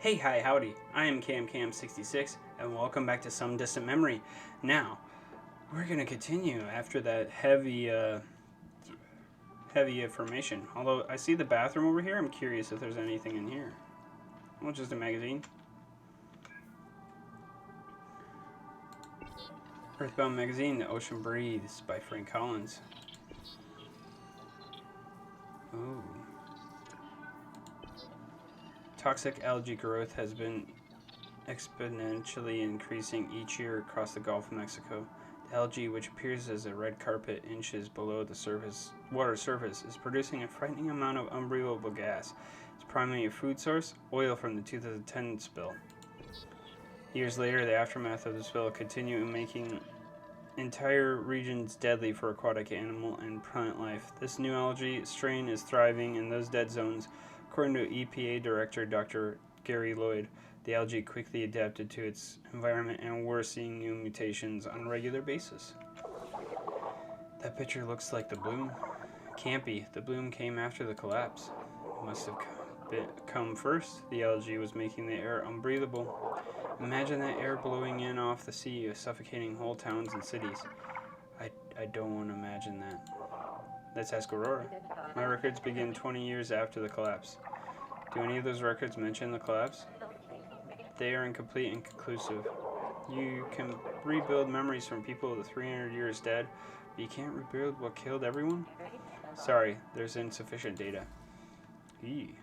Hey, hi, howdy. I am CamCam66, and welcome back to Some Distant Memory. Now, we're gonna continue after that heavy information. Although I see the bathroom over here, I'm curious if there's anything in here. Well, just a magazine. Earthbound Magazine, The Ocean Breathes by Frank Collins. Ooh. Toxic algae growth has been exponentially increasing each year across the Gulf of Mexico. The algae, which appears as a red carpet inches below the water surface, is producing a frightening amount of unbreathable gas. Its primary food source, oil from the 2010 spill. Years later, the aftermath of the spill continued making entire regions deadly for aquatic animal and plant life. This new algae strain is thriving in those dead zones, according to EPA Director Dr. Gary Lloyd. The algae quickly adapted to its environment, and we're seeing new mutations on a regular basis. That picture looks like the bloom. Can't be. The bloom came after the collapse. Must have come first. The algae was making the air unbreathable. Imagine that air blowing in off the sea, suffocating whole towns and cities. I don't want to imagine that. Let's ask Aurora. My records begin 20 years after the collapse. Do any of those records mention the collapse? They are incomplete and conclusive. You can rebuild memories from people 300 years dead, but you can't rebuild what killed everyone? Sorry, there's insufficient data. Eee.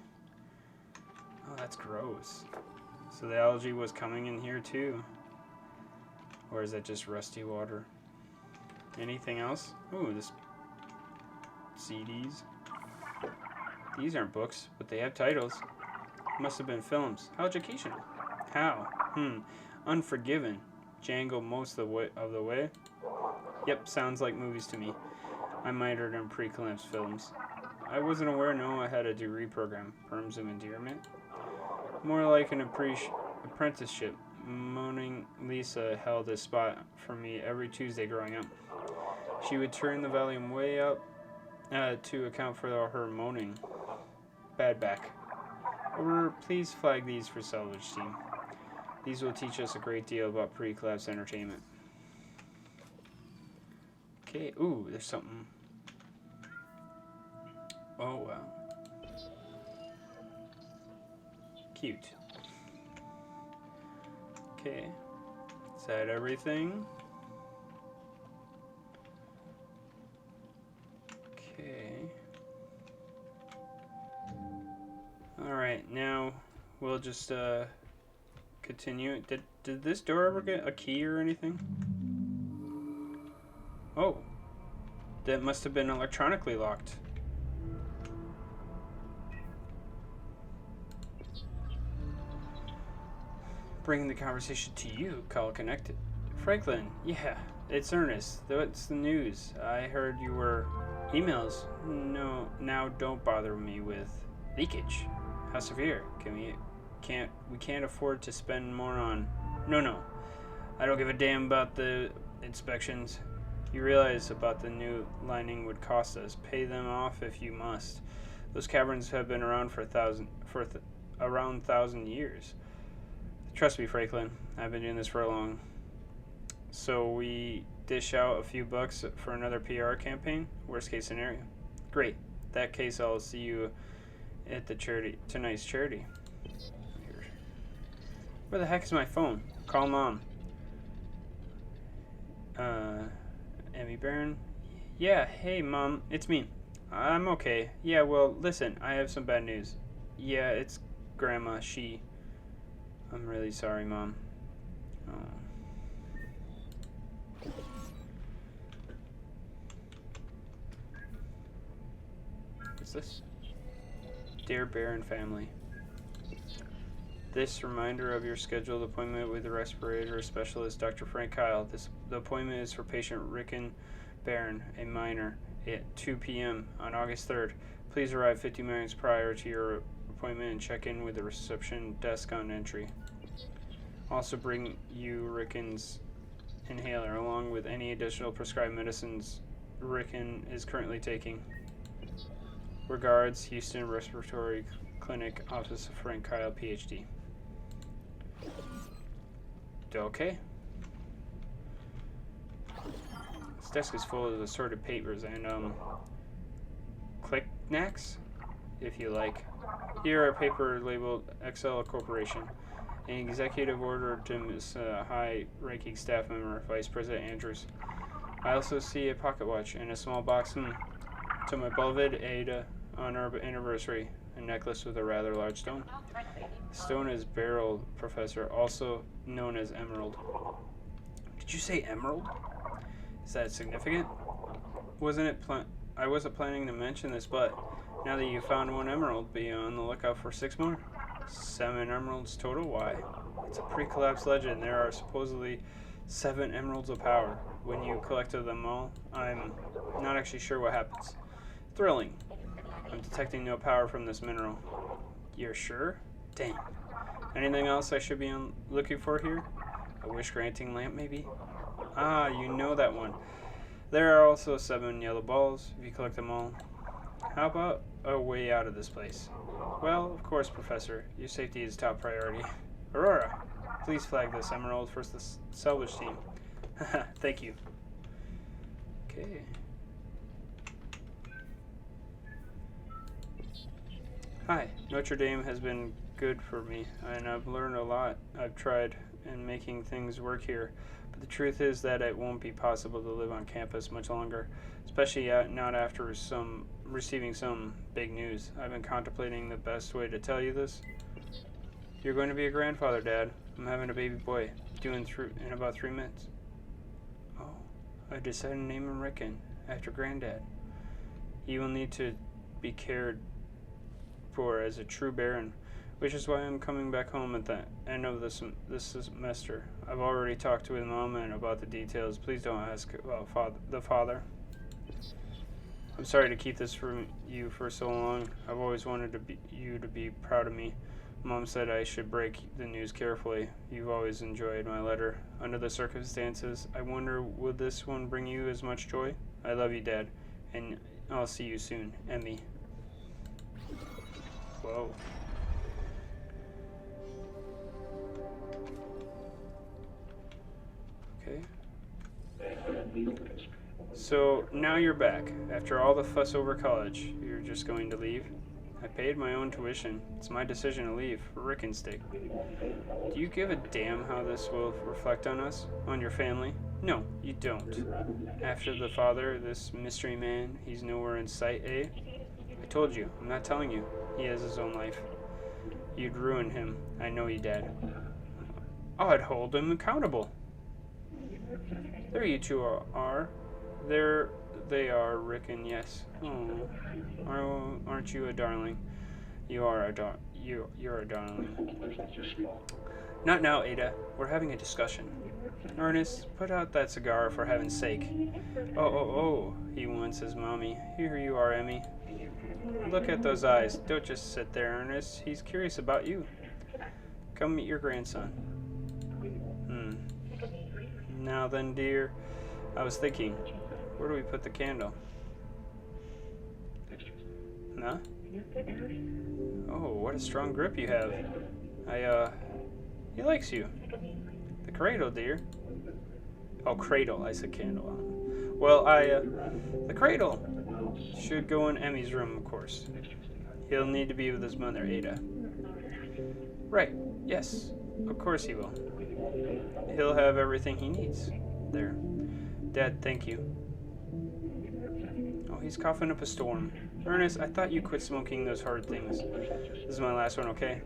Oh, that's gross. So the algae was coming in here too? Or is that just rusty water? Anything else? Ooh, this CDs. These aren't books, but they have titles. Must have been films. How educational. How? Unforgiven. Django most of the way. Yep, sounds like movies to me. I minored in pre-collapse films. I wasn't aware Noah had a degree program. Terms of endearment? More like an apprenticeship. Moaning Lisa held a spot for me every Tuesday growing up. She would turn the volume way up to account for her moaning. Bad back. Or please flag these for salvage team. These will teach us a great deal about pre-collapse entertainment. Okay, ooh, there's something. Oh, wow. Cute. Okay. Is that everything? Okay. Alright, now we'll just continue. Did this door ever get a key or anything? Oh. That must have been electronically locked. Bringing the conversation to you, call connected. Franklin, yeah, it's Ernest. What's the news? I heard you were... Emails? No, now don't bother me with... Leakage? How severe? We can't afford to spend more on... No. I don't give a damn about the inspections. You realize about the new lining would cost us. Pay them off if you must. Those caverns have been around for around 1,000 years. Trust me, Franklin. I've been doing this for a long. So we dish out a few bucks for another PR campaign? Worst case scenario. Great. In that case, I'll see you at the tonight's charity. Weird. Where the heck is my phone? Call Mom. Emmy Barron? Yeah, hey Mom, it's me. I'm okay. Yeah, well, listen, I have some bad news. Yeah, it's Grandma. I'm really sorry, Mom. Oh. What's this? Dear Barron family, this reminder of your scheduled appointment with the respirator specialist, Dr. Frank Kyle. The appointment is for patient Rickon Barron, a minor, at 2 p.m. on August 3rd. Please arrive 50 minutes prior to your appointment and check in with the reception desk on entry. Also bring you Rickon's inhaler along with any additional prescribed medicines Rickon is currently taking. Regards, Houston Respiratory Clinic, Office of Frank Kyle, PhD. Okay. This desk is full of assorted papers and, knickknacks, if you like. Here are paper labeled Excel Corporation. An executive order to Ms. High-ranking staff member, Vice President Andrews. I also see a pocket watch and a small box to my beloved Ada on our anniversary. A necklace with a rather large stone. The stone is beryl, Professor, also known as emerald. Did you say emerald? Is that significant? I wasn't planning to mention this, but now that you found one emerald, be on the lookout for 6 more. 7 emeralds total? Why? It's a pre-collapse legend. There are supposedly 7 emeralds of power. When you collected them all, I'm not actually sure what happens. Thrilling. I'm detecting no power from this mineral. You're sure? Dang. Anything else I should be looking for here? A wish-granting lamp, maybe? Ah, you know that one. There are also 7 yellow balls, if you collect them all. How about a way out of this place? Well, of course, Professor. Your safety is top priority. Aurora, please flag this emerald for the salvage team. Thank you. Okay. Hi. Notre Dame has been good for me, and I've learned a lot. I've tried in making things work here, but the truth is that it won't be possible to live on campus much longer, especially not after receiving some big news. I've been contemplating the best way to tell you this. You're going to be a grandfather, Dad. I'm having a baby boy, due in about 3 minutes. Oh, I decided to name him Rickon, after Granddad. He will need to be cared for as a true baron, which is why I'm coming back home at the end of this semester. I've already talked to his mom about the details. Please don't ask about the father. I'm sorry to keep this from you for so long. I've always wanted you to be proud of me. Mom said I should break the news carefully. You've always enjoyed my letter. Under the circumstances, I wonder, will this one bring you as much joy? I love you, Dad, and I'll see you soon. Emmy. Whoa. Okay. So, now you're back. After all the fuss over college, you're just going to leave? I paid my own tuition. It's my decision to leave, for Rickon's sake. Do you give a damn how this will reflect on us? On your family? No, you don't. After the father, this mystery man, he's nowhere in sight, eh? I told you, I'm not telling you. He has his own life. You'd ruin him. I know you, Dad. I'd hold him accountable. There you two are. There they are, Rickon, yes. Oh, aren't you a darling? You are you're a darling. Not now, Ada. We're having a discussion. Ernest, put out that cigar for heaven's sake. Oh, he wants his mommy. Here you are, Emmy. Look at those eyes. Don't just sit there, Ernest. He's curious about you. Come meet your grandson. Now then, dear, I was thinking, where do we put the candle? Huh? Oh, what a strong grip you have. He likes you. The cradle, dear. Oh, cradle. I said candle. Well, the cradle should go in Emmy's room, of course. He'll need to be with his mother, Ada. Right. Yes. Of course he will. He'll have everything he needs. There. Dad, thank you. Oh, he's coughing up a storm. Ernest, I thought you quit smoking those hard things. This is my last one, okay?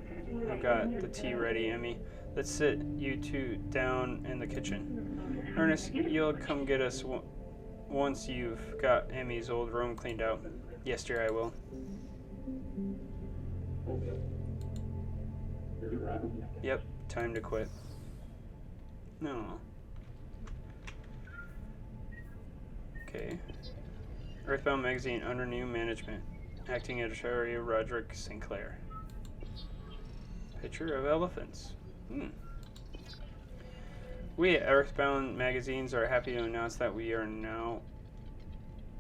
I've got the tea ready, Emmy. Let's sit you two down in the kitchen. Ernest, you'll come get us once you've got Emmy's old room cleaned out. Yes, dear, I will. Yep, time to quit. No. Okay. Earthbound Magazine under new management. Acting editor Roderick Sinclair. Picture of elephants. We at Earthbound Magazines are happy to announce that we are now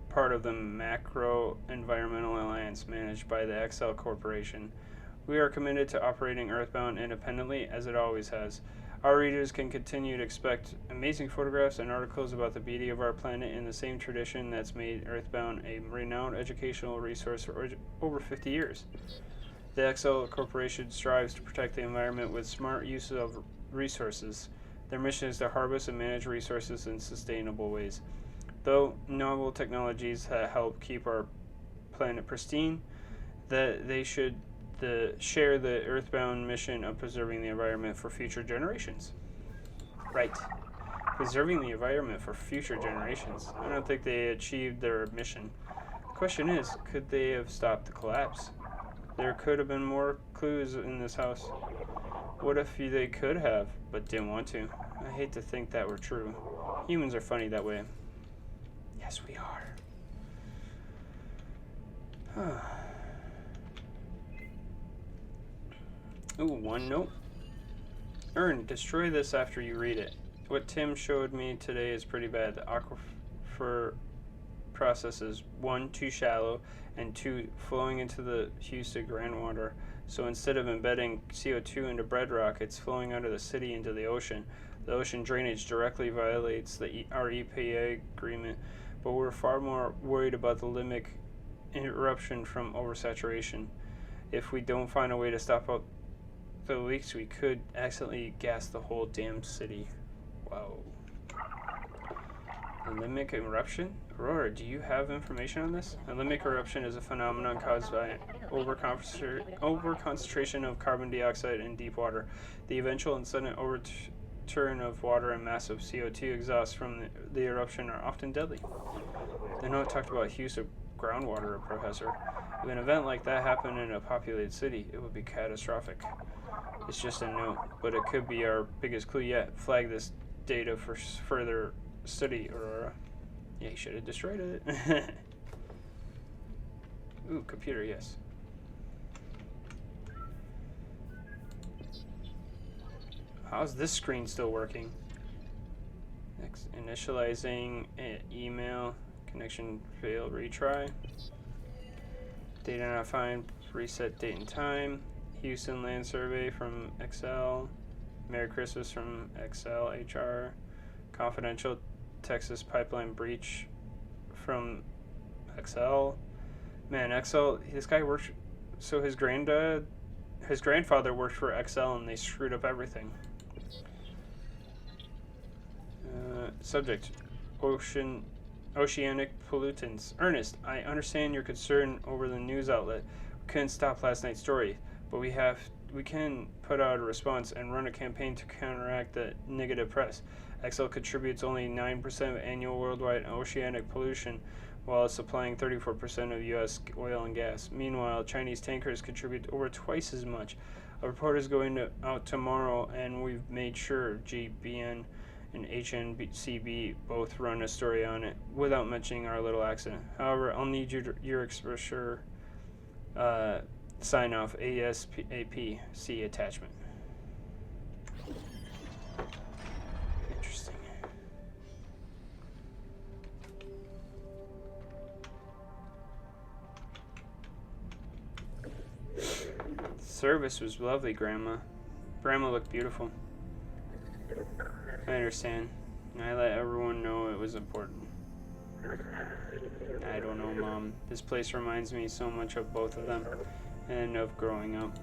part of the Macro Environmental Alliance managed by the Excel Corporation. We are committed to operating Earthbound independently, as it always has. Our readers can continue to expect amazing photographs and articles about the beauty of our planet in the same tradition that's made Earthbound a renowned educational resource for over 50 years. The XL Corporation strives to protect the environment with smart use of resources. Their mission is to harvest and manage resources in sustainable ways. Though novel technologies help keep our planet pristine, that they should share the Earthbound mission of preserving the environment for future generations. Right. Preserving the environment for future generations. I don't think they achieved their mission. The question is, could they have stopped the collapse? There could have been more clues in this house. What if they could have, but didn't want to? I hate to think that were true. Humans are funny that way. Yes, we are. Ooh, one note. Ern, destroy this after you read it. What Tim showed me today is pretty bad. The aquifer process is 1, too shallow, and 2, flowing into the Houston groundwater. So instead of embedding CO2 into bedrock, it's flowing out of the city into the ocean. The ocean drainage directly violates our EPA agreement, but we're far more worried about the limit eruption from oversaturation. If we don't find a way to stop up the leaks, we could accidentally gas the whole damned city. Wow. A limbic eruption? Aurora, do you have information on this? A limbic eruption is a phenomenon caused by overconcentration of carbon dioxide in deep water. The eventual and sudden overturn of water and massive CO2 exhausts from the eruption are often deadly. The note talked about Houston groundwater, Professor. If an event like that happened in a populated city, it would be catastrophic. It's just a note, but it could be our biggest clue yet. Flag this data for further study, Aurora. Yeah, you should have destroyed it. Ooh, computer, yes. How's this screen still working? Next, initializing email. Connection failed, retry. Data not found, reset date and time. Houston Land Survey from XL. Merry Christmas from XL HR. Confidential Texas Pipeline Breach from XL. Man, XL, this guy worked, so his grandfather worked for XL and they screwed up everything. Subject, oceanic pollutants. Ernest, I understand your concern over the news outlet. We couldn't stop last night's story, but we can put out a response and run a campaign to counteract the negative press. XL contributes only 9% of annual worldwide oceanic pollution, while supplying 34% of U.S. oil and gas. Meanwhile, Chinese tankers contribute over twice as much. A report is going out tomorrow, and we've made sure GBN and HNCB both run a story on it, without mentioning our little accident. However, I'll need your expressure sign off ASAP. See attachment. Interesting. Service was lovely, Grandma. Grandma looked beautiful. I understand. I let everyone know it was important. I don't know, Mom. This place reminds me so much of both of them and of growing up.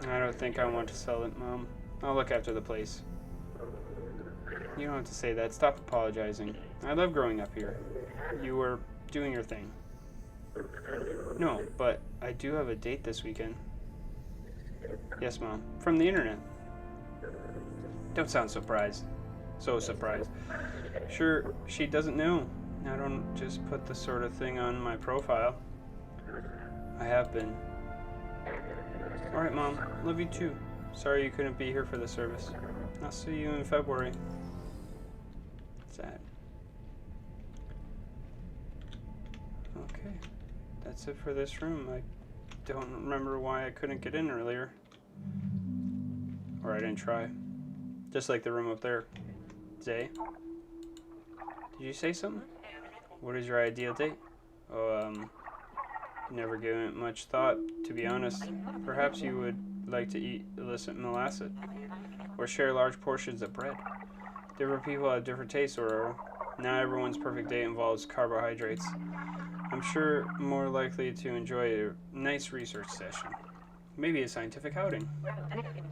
I don't think I want to sell it, Mom. I'll look after the place. You don't have to say that. Stop apologizing. I love growing up here. You were doing your thing. No, but I do have a date this weekend. Yes, Mom. From the internet. Don't sound surprised. So surprised. Sure, she doesn't know. I don't just put the sort of thing on my profile. I have been. Alright, Mom. Love you too. Sorry you couldn't be here for the service. I'll see you in February. Sad. Okay. That's it for this room. I don't remember why I couldn't get in earlier. Or I didn't try. Just like the room up there. Zay? Did you say something? What is your ideal date? Oh, Never given it much thought, to be honest. Perhaps you would like to eat illicit molasses, or share large portions of bread. Different people have different tastes, or not everyone's perfect day involves carbohydrates. I'm sure more likely to enjoy a nice research session. Maybe a scientific outing,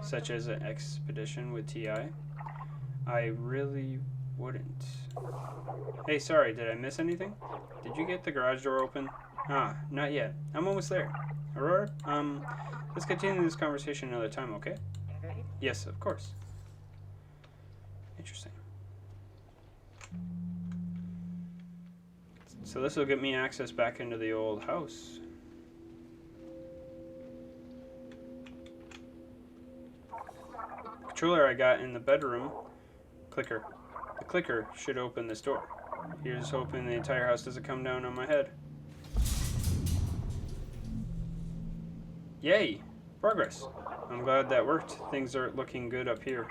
such as an expedition with T.I. I really wouldn't. Hey, sorry, did I miss anything? Did you get the garage door open? Ah, not yet. I'm almost there. Aurora, let's continue this conversation another time, okay? Yes, of course. Interesting. So this will get me access back into the old house. Controller I got in the bedroom. Clicker. The clicker should open this door. Here's hoping the entire house doesn't come down on my head. Yay! Progress. I'm glad that worked. Things are looking good up here.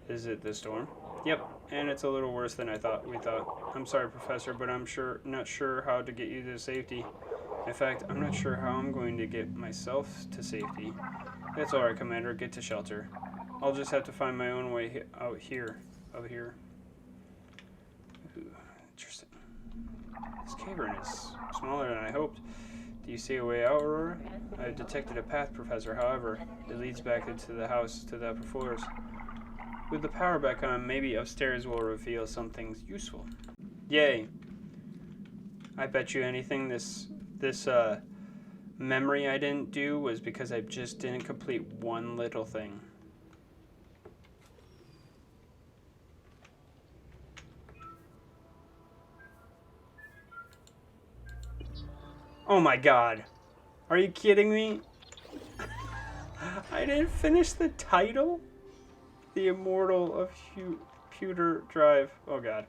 Is it the storm? Yep, and it's a little worse than we thought. I'm sorry, Professor, but I'm not sure how to get you to safety. In fact, I'm not sure how I'm going to get myself to safety. That's alright, Commander. Get to shelter. I'll just have to find my own way out here. Ooh, interesting. This cavern is smaller than I hoped. Do you see a way out, Aurora? I've detected a path, Professor. However, it leads back into the house to the upper floors. With the power back on, maybe upstairs will reveal something useful. Yay! I bet you anything this memory I didn't do was because I just didn't complete one little thing. Oh my god. Are you kidding me? I didn't finish the title? The Immortal of Pewter Drive. Oh god.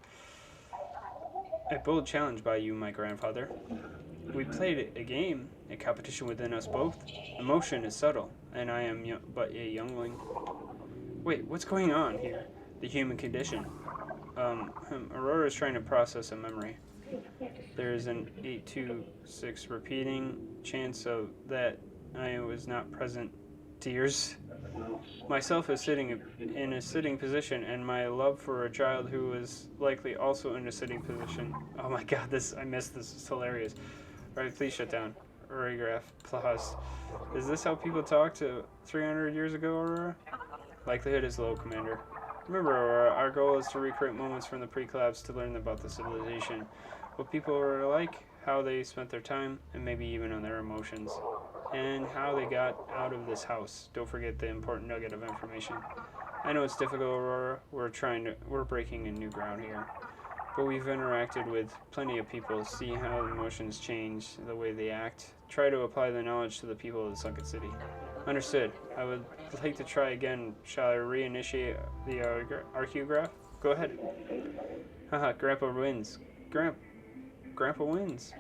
A bold challenge by you, my grandfather. We played a game, a competition within us both. Emotion is subtle, and I am but a youngling. Wait, what's going on here? The human condition. Aurora is trying to process a memory. There's an 826 repeating chance of that I was not present. Tears. Myself is sitting in a sitting position, and my love for a child who is likely also in a sitting position. Oh my god, I missed this. It's hilarious. Alright, please shut down. Aurograph. Plus. Is this how people talked 300 years ago, Aurora? Likelihood is low, Commander. Remember, Aurora, our goal is to recreate moments from the pre-collapse to learn about the civilization. What people were like, how they spent their time, and maybe even on their emotions. And how they got out of this house. Don't forget the important nugget of information. I know it's difficult, Aurora. We're breaking a new ground here. But we've interacted with plenty of people, see how emotions change, the way they act. Try to apply the knowledge to the people of the sunken city. Understood. I would like to try again. Shall I reinitiate the archaeograph? Go ahead. Haha, Grandpa wins. Grandpa wins.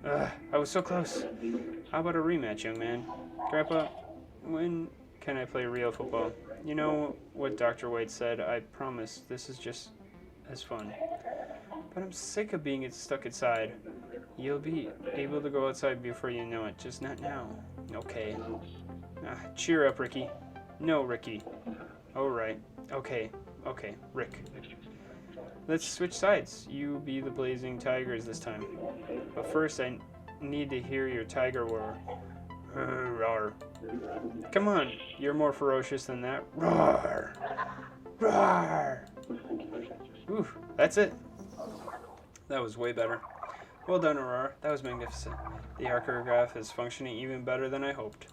I was so close. How about a rematch, young man? Grandpa, when can I play real football? You know what Dr. White said? I promise this is just as fun. But I'm sick of being stuck inside. You'll be able to go outside before you know it, just not now. Okay. Cheer up, Ricky. No, Ricky. Oh, right. Okay, Rick. Let's switch sides. You be the Blazing Tigers this time. But first, I need to hear your tiger roar. Roar. Come on, you're more ferocious than that. Roar! Roar! Ooh, that's it. That was way better. Well done, Aurora. That was magnificent. The archaeograph is functioning even better than I hoped.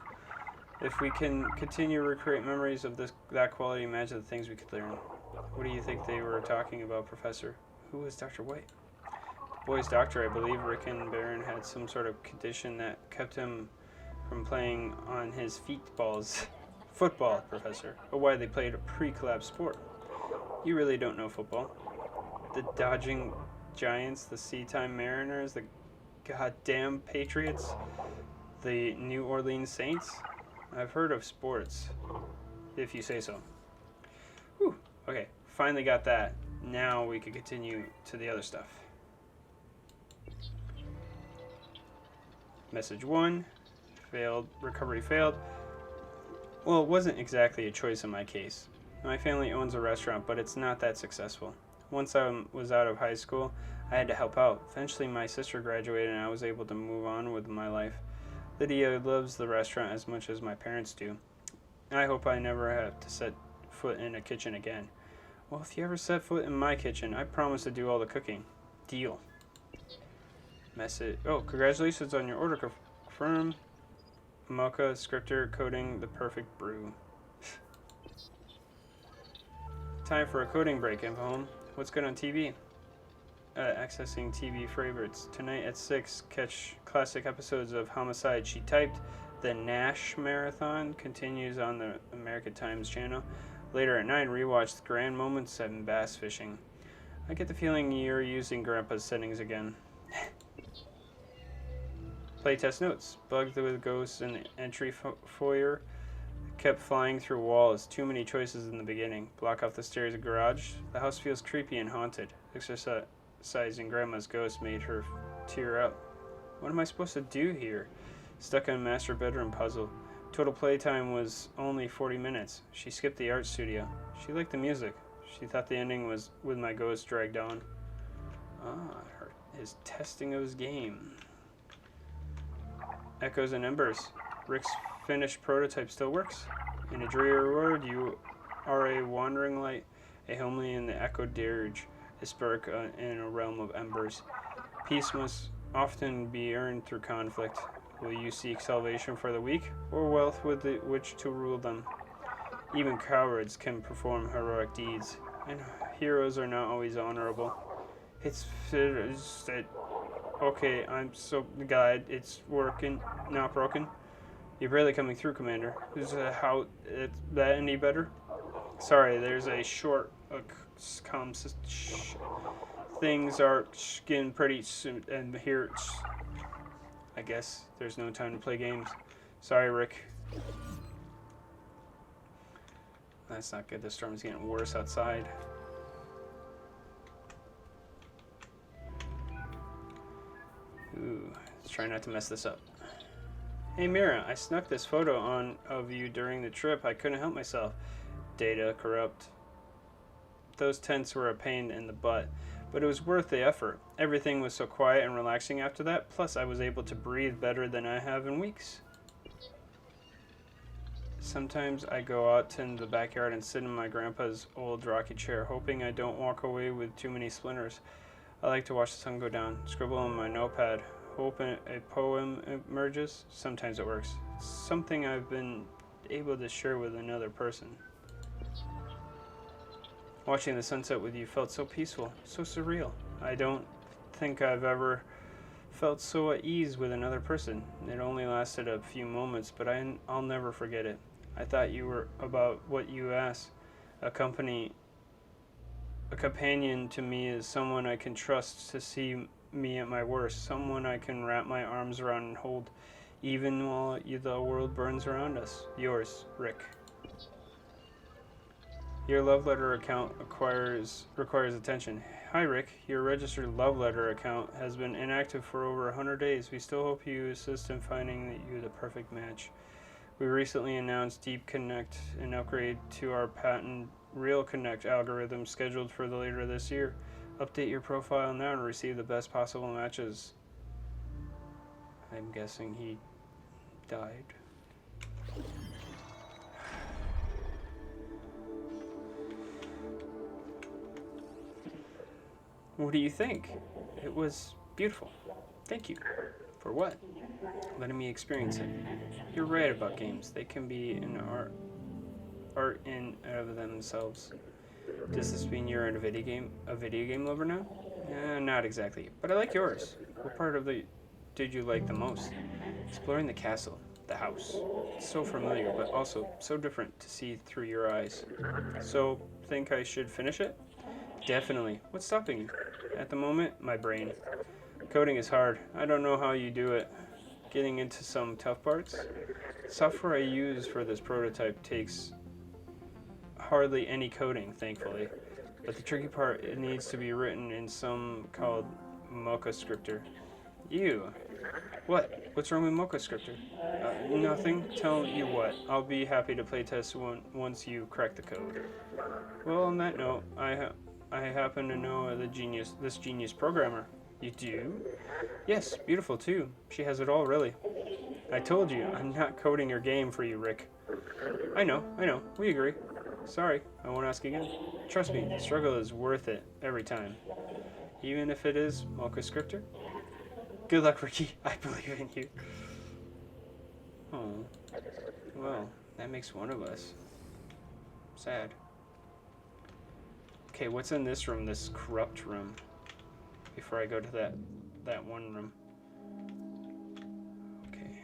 If we can continue to recreate memories of that quality, imagine the things we could learn. What do you think they were talking about, Professor? Who was Dr. White? The boy's doctor, I believe. Rick and Baron had some sort of condition that kept him from playing on his football, Professor. Or why they played a pre-collapse sport. You really don't know football. The dodging Giants, the Sea-Time Mariners, the goddamn Patriots, the New Orleans Saints. I've heard of sports, if you say so. Whew. Okay, finally got that. Now we can continue to the other stuff. Message 1. Recovery failed. Well, it wasn't exactly a choice in my case. My family owns a restaurant, but it's not that successful. Once I was out of high school, I had to help out. Eventually, my sister graduated and I was able to move on with my life. Lydia loves the restaurant as much as my parents do. I hope I never have to set foot in a kitchen again. Well, if you ever set foot in my kitchen, I promise to do all the cooking. Deal. Message. Oh, congratulations on your order. Confirm. Mocha scripter coding the perfect brew. Time for a coding break, Info. What's good on TV? Accessing TV favorites. Tonight at 6, catch classic episodes of Homicide, She Typed. The Nash Marathon continues on the American Times channel. Later at 9, rewatch the Grand Moments and Bass Fishing. I get the feeling you're using Grandpa's settings again. Playtest notes. Bugged with ghosts in the entry foyer. Kept flying through walls. Too many choices in the beginning. Block off the stairs and garage. The house feels creepy and haunted. Exercising Grandma's ghost made her tear up. What am I supposed to do here? Stuck in a master bedroom puzzle. Total playtime was only 40 minutes. She skipped the art studio. She liked the music. She thought the ending was with my ghost dragged on. His testing of his game. Echoes and Embers. Rick's finished prototype still works. In a dreary world, you are a wandering light, a homely in the echo dirge, a spark in a realm of embers. Peace must often be earned through conflict. Will you seek salvation for the weak, or wealth with which to rule them? Even cowards can perform heroic deeds, and heroes are not always honorable. Okay, I'm so glad it's working, not broken. You're barely coming through, Commander. Is how that any better? Sorry, there's a short things are getting pretty soon, and here, I guess there's no time to play games. Sorry, Rick. That's not good. The storm is getting worse outside. Ooh, let's try not to mess this up. Hey Mira, I snuck this photo of you during the trip. I couldn't help myself. Data corrupt. Those tents were a pain in the butt, but it was worth the effort. Everything was so quiet and relaxing after that, plus I was able to breathe better than I have in weeks. Sometimes I go out in the backyard and sit in my grandpa's old rocky chair, hoping I don't walk away with too many splinters. I like to watch the sun go down, scribble on my notepad, hope a poem emerges. Sometimes it works. Something I've been able to share with another person. Watching the sunset with you felt so peaceful, so surreal. I don't think I've ever felt so at ease with another person. It only lasted a few moments, but I'll never forget it. I thought you were about what you asked. A companion to me is someone I can trust to see me at my worst, someone I can wrap my arms around and hold, even while the world burns around us. Yours, Rick. Your love letter account requires attention. Hi, Rick. Your registered love letter account has been inactive for over 100 days. We still hope you assist in finding you the perfect match. We recently announced Deep Connect, an upgrade to our patent Real Connect algorithm scheduled for later this year. Update your profile now and receive the best possible matches. I'm guessing he died. What do you think? It was beautiful. Thank you. For what? Letting me experience it. You're right about games. They can be an art in and of themselves. Does this mean you're a video game lover now? Not exactly, but I like yours. What part of did you like the most? Exploring the castle, the house. It's so familiar, but also so different to see through your eyes. So, think I should finish it? Definitely. What's stopping you? At the moment, my brain. Coding is hard. I don't know how you do it. Getting into some tough parts. The software I use for this prototype takes hardly any coding, thankfully. But the tricky part, it needs to be written in some called Mocha scripter. You. What? What's wrong with Mocha Scripter? Nothing. Tell you what. I'll be happy to playtest once you crack the code. Well, on that note, I happen to know this genius programmer. You do? Yes, beautiful too. She has it all, really. I told you, I'm not coding your game for you, Rick. I know. We agree. Sorry, I won't ask again. Trust me, the struggle is worth it every time. Even if it is Mocha Scripter. Good luck, Ricky. I believe in you. Oh. Well, that makes one of us. Sad. Okay, what's in this room, this corrupt room? Before I go to that one room. Okay.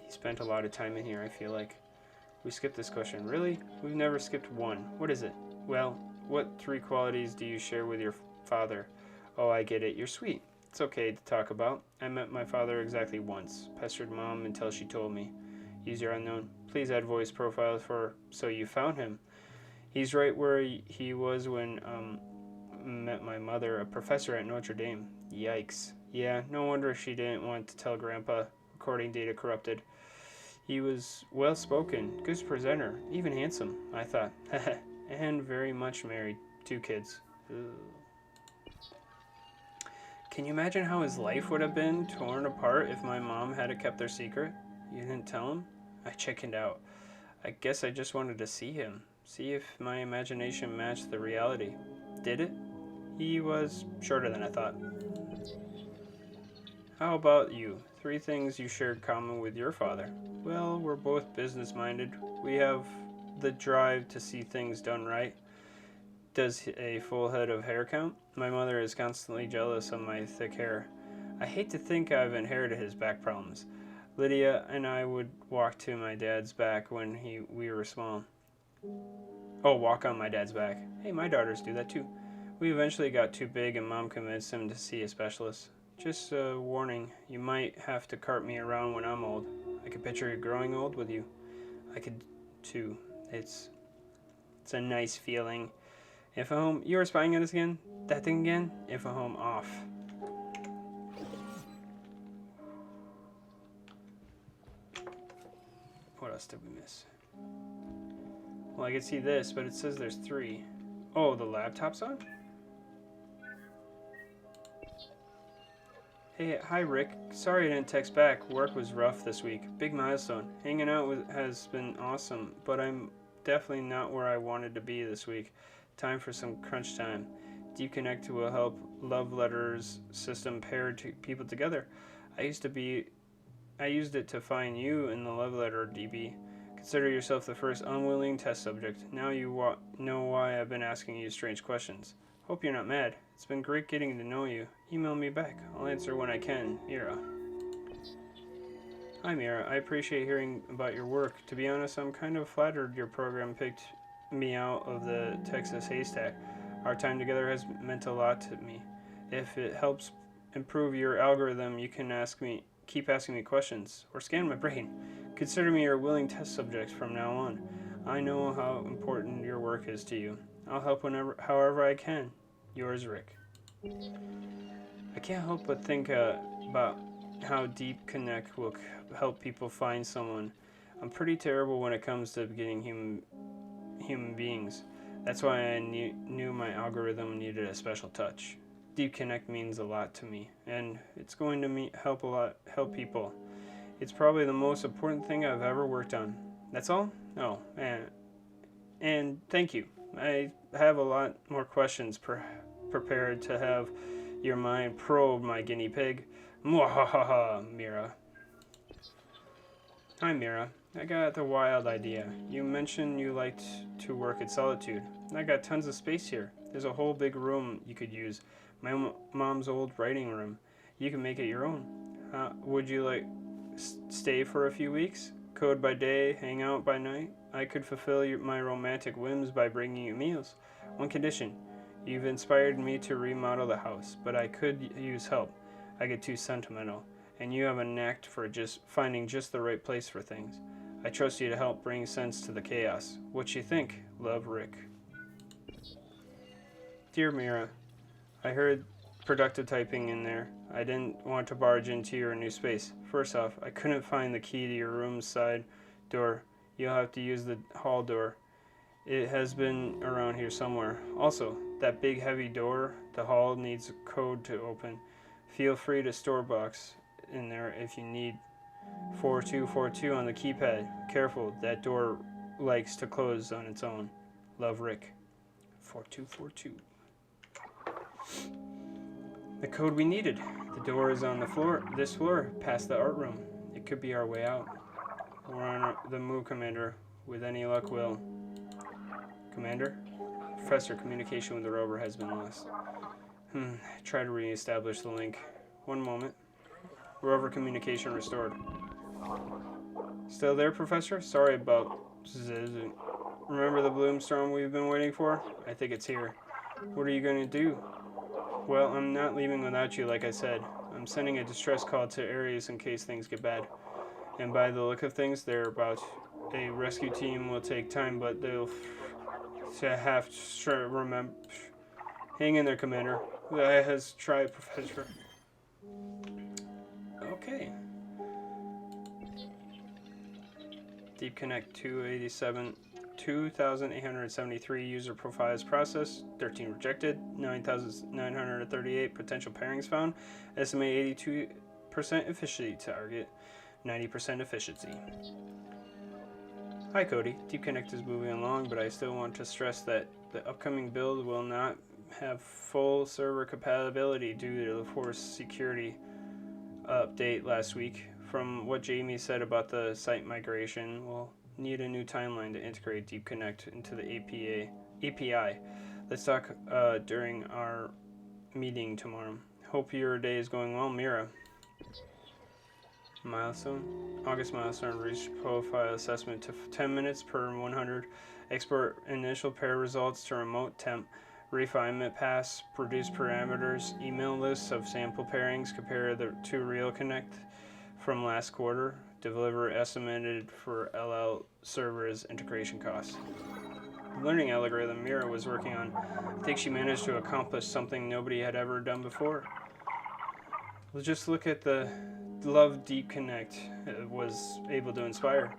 He spent a lot of time in here, I feel like. We skipped this question. Really? We've never skipped one. What is it? Well, what 3 qualities do you share with your father? Oh, I get it. You're sweet. It's okay to talk about. I met my father exactly once. Pestered Mom until she told me. User unknown. Please add voice profile for so you found him. He's right where he was when met my mother, a professor at Notre Dame. Yikes. Yeah, no wonder she didn't want to tell Grandpa. Recording data corrupted. He was well-spoken, good presenter, even handsome, I thought. And very much married. 2 kids. Ugh. Can you imagine how his life would have been torn apart if my mom had kept their secret? You didn't tell him? I chickened out. I guess I just wanted to see him. See if my imagination matched the reality. Did it? He was shorter than I thought. How about you? 3 things you shared common with your father. Well, we're both business-minded. We have the drive to see things done right. Does a full head of hair count? My mother is constantly jealous of my thick hair. I hate to think I've inherited his back problems. Lydia and I would walk to my dad's back when we were small. Oh, walk on my dad's back. Hey, my daughters do that too. We eventually got too big and Mom convinced him to see a specialist. Just a warning, you might have to cart me around when I'm old. I could picture you growing old with you. I could too. It's a nice feeling. Info home, you are spying on us again? That thing again? Info home off. What else did we miss? Well, I can see this, but it says there's 3. Oh, the laptop's on? Hey, hi Rick. Sorry I didn't text back. Work was rough this week. Big milestone. Hanging out has been awesome, but I'm definitely not where I wanted to be this week. Time for some crunch time. Deep Connect will help love letters system pair people together. I used it to find you in the love letter DB. Consider yourself the first unwilling test subject. Now you know why I've been asking you strange questions. Hope you're not mad. It's been great getting to know you. Email me back. I'll answer when I can. Mira. Hi Mira. I appreciate hearing about your work. To be honest, I'm kind of flattered your program picked me out of the Texas haystack. Our time together has meant a lot to me. If it helps improve your algorithm, you can keep asking me questions, or scan my brain. Consider me your willing test subject from now on. I know how important your work is to you. I'll help however I can. Yours, Rick. I can't help but think about how Deep Connect will help people find someone. I'm pretty terrible when it comes to getting human beings. That's why I knew my algorithm needed a special touch. Deep Connect means a lot to me, and it's going to help people. It's probably the most important thing I've ever worked on. That's all? Oh, and thank you. I have a lot more questions prepared to have your mind probe my guinea pig. Mwahaha, Mira. Hi, Mira. I got the wild idea. You mentioned you liked to work at Solitude. I got tons of space here. There's a whole big room you could use. My mom's old writing room. You can make it your own. Would you stay for a few weeks? Code by day, hang out by night? I could fulfill my romantic whims by bringing you meals. One condition. You've inspired me to remodel the house, but I could use help. I get too sentimental, and you have a knack for finding just the right place for things. I trust you to help bring sense to the chaos. What you think? Love, Rick. Dear Mira, I heard productive typing in there. I didn't want to barge into your new space. First off, I couldn't find the key to your room's side door. You'll have to use the hall door. It has been around here somewhere. Also, that big heavy door, the hall needs a code to open. Feel free to store box in there if you need. 4242 on the keypad. Careful, that door likes to close on its own. Love, Rick. 4242. The code we needed. The door is on the floor, this floor, past the art room. It could be our way out. We're on the move, Commander. With any luck, we'll... Commander? Professor, communication with the rover has been lost. Try to re-establish the link. One moment. Rover communication restored. Still there, Professor? Sorry about... Remember the Bloomstorm we've been waiting for? I think it's here. What are you going to do? Well, I'm not leaving without you, like I said. I'm sending a distress call to Ares in case things get bad. And by the look of things, they're about... A rescue team will take time, but they'll have to remember... Hang in there, Commander. I has tried, Professor. Okay. Deep Connect 2,873 user profiles processed, 13 rejected, 9,938 potential pairings found, estimate 82% efficiency target, 90% efficiency. Hi Cody, Deep Connect is moving along, but I still want to stress that the upcoming build will not have full server compatibility due to the forced security update last week. From what Jamie said about the site migration, we'll need a new timeline to integrate Deep Connect into the API. Let's talk during our meeting tomorrow. Hope your day is going well, Mira. Milestone. August milestone. Reach profile assessment to 10 minutes per 100. Export initial pair results to remote temp. Refinement pass. Produce parameters. Email lists of sample pairings. Compare the to real connect from last quarter. Deliver estimated for LL servers integration costs. The learning algorithm Mira was working on. I think she managed to accomplish something nobody had ever done before. We'll just look at the love Deep Connect was able to inspire.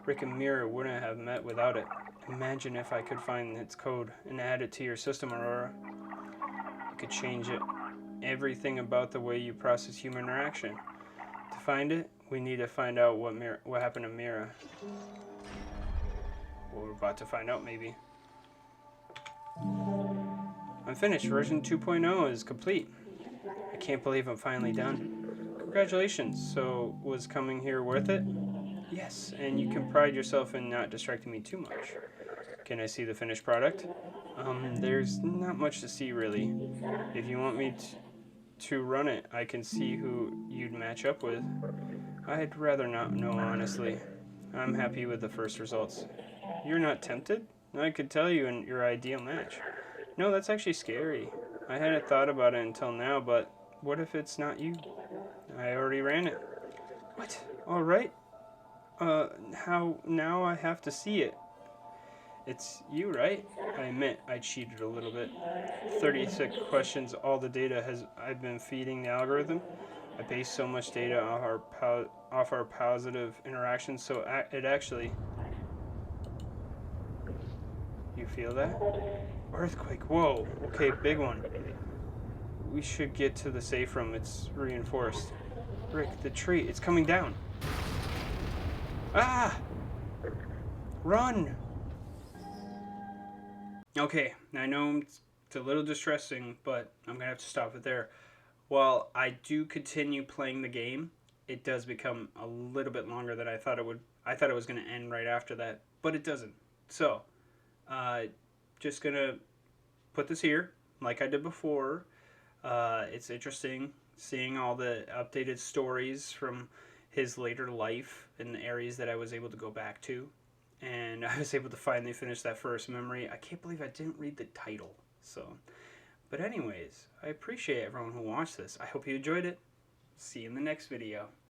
Rick and Mira wouldn't have met without it. Imagine if I could find its code and add it to your system, Aurora. I could change it. Everything about the way you process human interaction. To find it, we need to find out what happened to Mira. Well, we're about to find out, maybe. I'm finished. Version 2.0 is complete. I can't believe I'm finally done. Congratulations. So, was coming here worth it? Yes, and you can pride yourself in not distracting me too much. Can I see the finished product? There's not much to see, really. If you want me to run it, I can see who you'd match up with. I'd rather not know, honestly. I'm happy with the first results. You're not tempted? I could tell you your ideal match. No, that's actually scary. I hadn't thought about it until now, but what if it's not you? I already ran it. What? All right. How now I have to see it. It's you, right? I admit I cheated a little bit. 36 questions, all the data I've been feeding the algorithm. I base so much data off our positive interactions, so it actually... You feel that? Earthquake, whoa, okay, big one. We should get to the safe room, it's reinforced. Rick, the tree, it's coming down. Ah! Run! Okay, I know it's a little distressing, but I'm going to have to stop it there. While I do continue playing the game, it does become a little bit longer than I thought it would. I thought it was going to end right after that, but it doesn't. So, just going to put this here, like I did before. It's interesting seeing all the updated stories from his later life in the areas that I was able to go back to. And I was able to finally finish that first memory. I can't believe I didn't read the title. So, but anyways, I appreciate everyone who watched this. I hope you enjoyed it. See you in the next video.